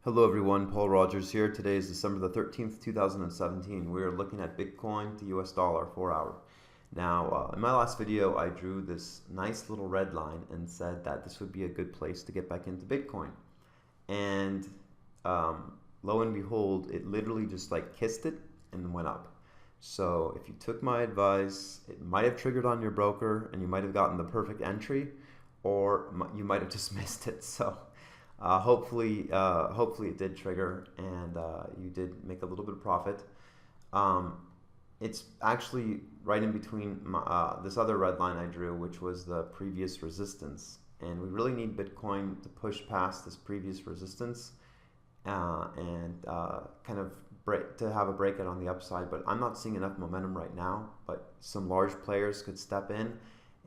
Hello everyone, Paul Rogers here. Today is December the 13th, 2017. We are looking at Bitcoin to US dollar 4 hour. Now, in my last video, I drew this nice little red line and said that this would be a good place to get back into Bitcoin. And lo and behold, it literally just like kissed it and went up. So if you took my advice, it might have triggered on your broker and you might have gotten the perfect entry, or you might have just missed it. So hopefully it did trigger and you did make a little bit of profit. It's actually right in between this other red line I drew, which was the previous resistance. And we really need Bitcoin to push past this previous resistance and kind of to have a breakout on the upside. But I'm not seeing enough momentum right now, but some large players could step in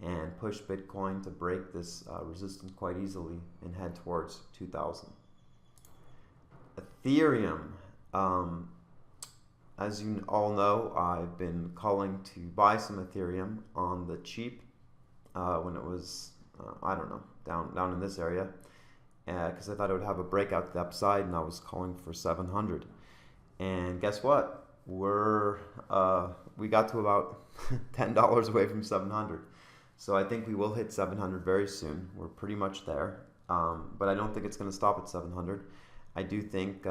and push Bitcoin to break this resistance quite easily and head towards 2000. Ethereum, as you all know, I've been calling to buy some Ethereum on the cheap when it was, I don't know, down in this area, because I thought it would have a breakout to the upside, and I was calling for 700. And guess what? We got to about $10 away from 700. So I think we will hit 700 very soon. We're pretty much there, but I don't think it's going to stop at 700. I do think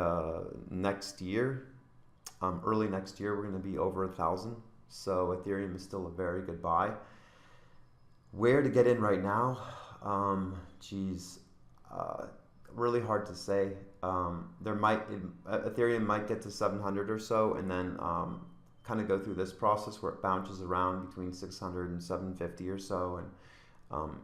next year, early next year, we're going to be over 1,000. So Ethereum is still a very good buy. Where to get in right now? Really hard to say. Ethereum might get to 700 or so, and then kind of go through this process where it bounces around between 600 and 750 or so, and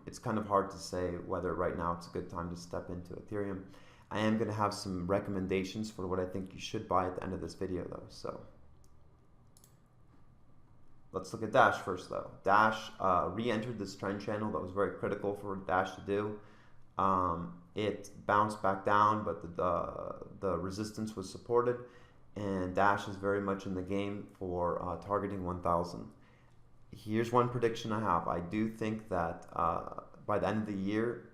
it's kind of hard to say whether right now it's a good time to step into Ethereum. I am going to have some recommendations for what I think you should buy at the end of this video though. So let's look at Dash first though. Dash re-entered this trend channel that was very critical for Dash to do. It bounced back down, but the resistance was supported, and Dash is very much in the game for targeting 1,000. Here's one prediction I have. I do think that by the end of the year,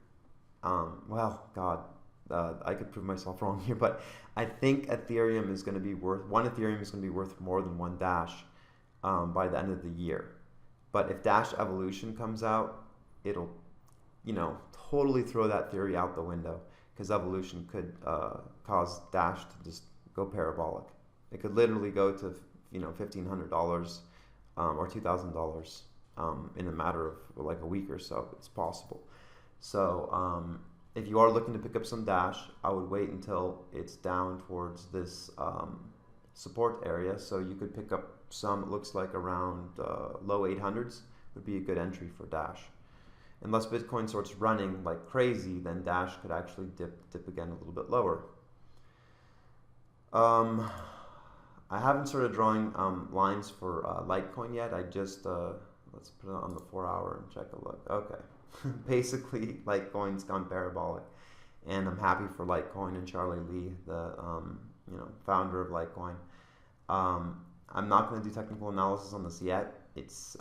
I could prove myself wrong here, but I think Ethereum is going to be worth, one Ethereum is going to be worth more than one Dash by the end of the year. But if Dash Evolution comes out, it'll, totally throw that theory out the window, because Evolution could cause Dash to just go parabolic. It could literally go to $1,500 or $2,000 in a matter of like a week or so. It's possible. So if you are looking to pick up some Dash, I would wait until it's down towards this support area. So you could pick up some. It looks like around low 800s would be a good entry for Dash. Unless Bitcoin starts running like crazy, then Dash could actually dip again a little bit lower. I haven't started drawing lines for Litecoin yet. I just, let's put it on the 4 hour and check a look. Okay. Basically, Litecoin's gone parabolic, and I'm happy for Litecoin and Charlie Lee, the founder of Litecoin. I'm not going to do technical analysis on this yet. It's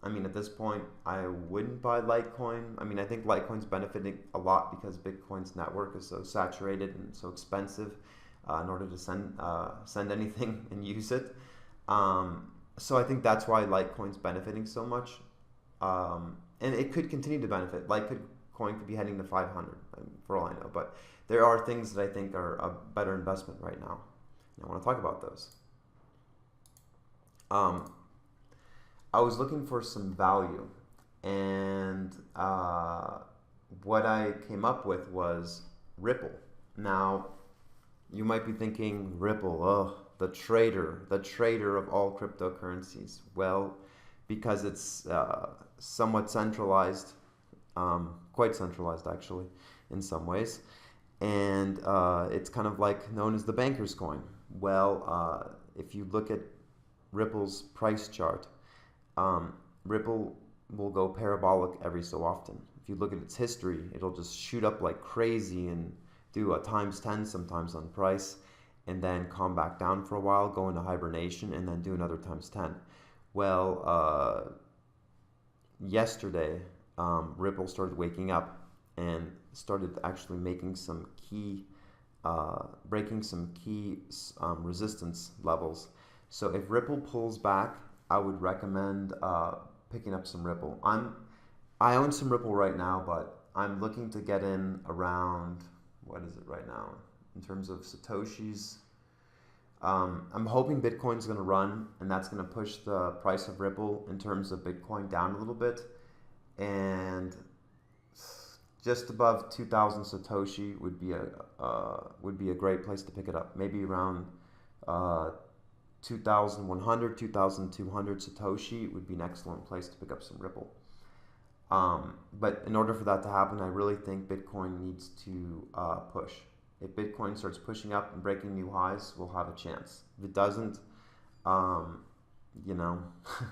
at this point, I wouldn't buy Litecoin. I think Litecoin's benefiting a lot because Bitcoin's network is so saturated and so expensive in order to send anything and use it. So I think that's why Litecoin's benefiting so much. And it could continue to benefit. Litecoin could be heading to 500 for all I know. But there are things that I think are a better investment right now. And I want to talk about those. I was looking for some value, and what I came up with was Ripple. Now, you might be thinking, Ripple, the trader of all cryptocurrencies. Well, because it's somewhat centralized, quite centralized actually, in some ways, and it's kind of like known as the banker's coin. Well, if you look at Ripple's price chart, Ripple will go parabolic every so often. If you look at its history, it'll just shoot up like crazy and do a ×10 sometimes on price, and then calm back down for a while, go into hibernation, and then do another ×10. Well, yesterday, Ripple started waking up and started actually making some key breaking some key resistance levels. So if Ripple pulls back, I would recommend picking up some Ripple. I own some Ripple right now, but I'm looking to get in around, what is it right now in terms of Satoshis? I'm hoping Bitcoin's going to run, and that's going to push the price of Ripple in terms of Bitcoin down a little bit, and just above 2,000 Satoshi would be a great place to pick it up. Maybe around 2,100, 2,200 Satoshi would be an excellent place to pick up some Ripple. But in order for that to happen, I really think Bitcoin needs to push. If Bitcoin starts pushing up and breaking new highs, we'll have a chance. If it doesn't, you know,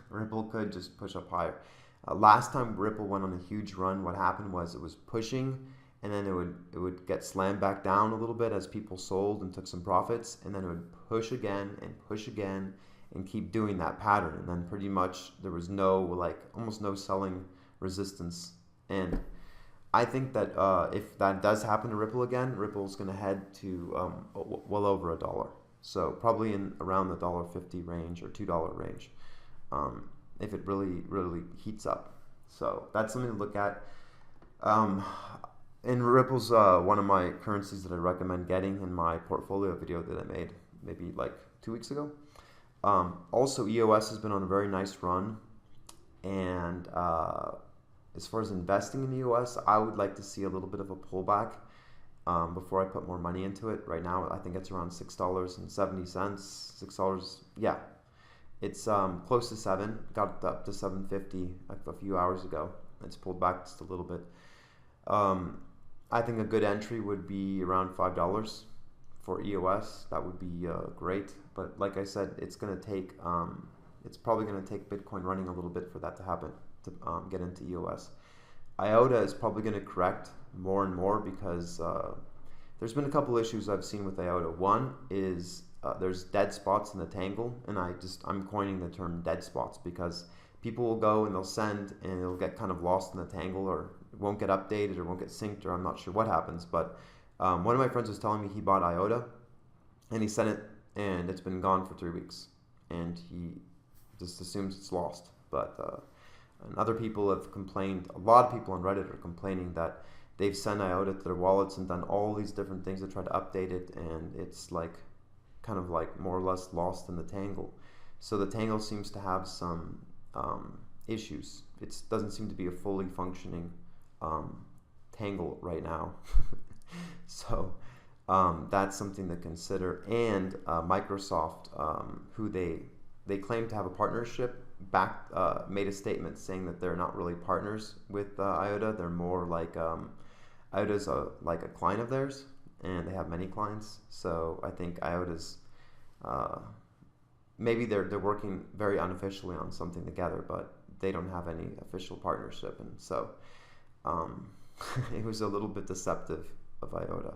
Ripple could just push up higher. Last time Ripple went on a huge run, what happened was it was pushing, and then it would get slammed back down a little bit as people sold and took some profits, and then it would push again and keep doing that pattern. And then pretty much there was almost no selling resistance. And I think that if that does happen to Ripple again, Ripple's going to head to well over $1. So probably in around the $1.50 range or $2 range, if it really heats up. So that's something to look at. And Ripple's one of my currencies that I recommend getting in my portfolio video that I made maybe like 2 weeks ago. Also, EOS has been on a very nice run, and as far as investing in the US, I would like to see a little bit of a pullback before I put more money into it. Right now, I think it's around $6.70. $6, yeah. It's close to 7. Got up to 7.50 a few hours ago. It's pulled back just a little bit. I think a good entry would be around $5 for EOS. That would be great. But like I said, it's going to take. It's probably going to take Bitcoin running a little bit for that to happen, to get into EOS. IOTA is probably going to correct more and more because there's been a couple issues I've seen with IOTA. One is there's dead spots in the tangle, and I'm coining the term dead spots because people will go and they'll send and it'll get kind of lost in the tangle, or it won't get updated or won't get synced, or I'm not sure what happens. But one of my friends was telling me he bought IOTA and he sent it and it's been gone for 3 weeks, and he just assumes it's lost. But and other people have complained, a lot of people on Reddit are complaining that they've sent IOTA to their wallets and done all these different things to try to update it, and it's like kind of like more or less lost in the tangle. So the tangle seems to have some issues. It doesn't seem to be a fully functioning tangle right now. So that's something to consider. And Microsoft, who they claim to have a partnership, made a statement saying that they're not really partners with IOTA. They're more like IOTA's like a client of theirs, and they have many clients. So I think IOTA's maybe they're working very unofficially on something together, but they don't have any official partnership, and so it was a little bit deceptive of IOTA.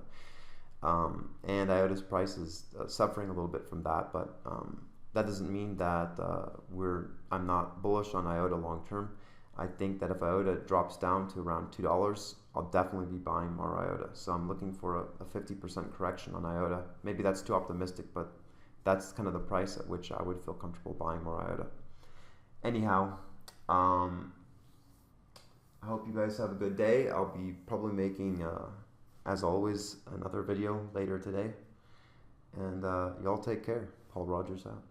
And IOTA's price is suffering a little bit from that, but that doesn't mean that I'm not bullish on IOTA long term. I think that if IOTA drops down to around $2, I'll definitely be buying more IOTA. So I'm looking for a 50% correction on IOTA. Maybe that's too optimistic, but that's kind of the price at which I would feel comfortable buying more IOTA. Anyhow, I hope you guys have a good day. I'll be probably making, as always, another video later today. And y'all take care. Paul Rogers out.